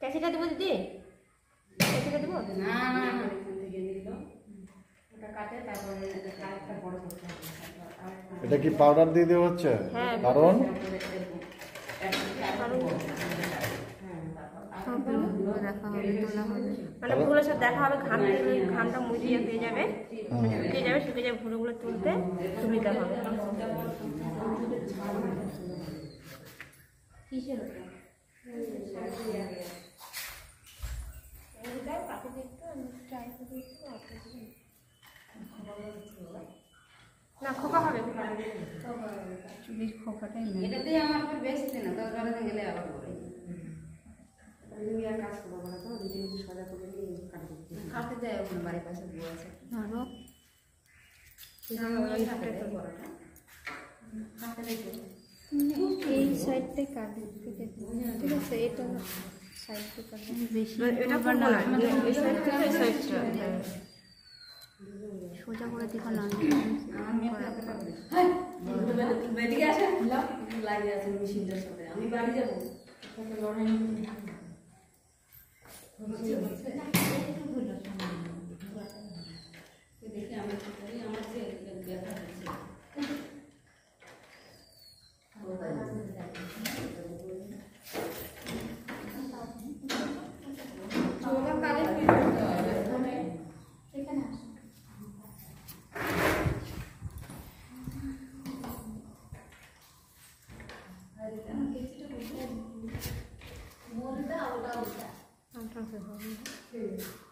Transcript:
ক্যাচিটা দেবো দিদি, ক্যাচিটা দেবো না না এখান থেকে নিল ওটা কাটে তারপরে আরেকটা বড় করতে হবে। এটা কি পাউডার দিয়ে দেওয়া হচ্ছে? হ্যাঁ কারণ মানে ভুলগুলো সব দেখা হবে, ঘামটা মুড়িয়ে হয়ে যাবে, শুকিয়ে যাবে ভুলগুলো তুলতে সুবিধা হবে। না খোপা হবে, চুলির খোপাটাই এটাতে আমার বেশি না 10 12 দিন গেলে আবার বলে আমি আর কাজ করব না, তো দিদি সাদা করে নিয়ে কাটতে দেয় ওখানে বাড়ির পাশে বউ আছে ধরো এই সাইডটাই কাটবে, ঠিক আছে? এটা সাইডটা কাটবে বেশি, এটা করব না, এই সাইডটা এই সাইডটা সোজা করে দিবা না। আমি বেরিয়ে আসে লাগিয়ে আছে মেশিনটার সাথে, আমি বাড়ি যাব একটা লড়াই দেখি আমি কি করি, আমার যে ব্যথা হচ্ছে আচ্ছা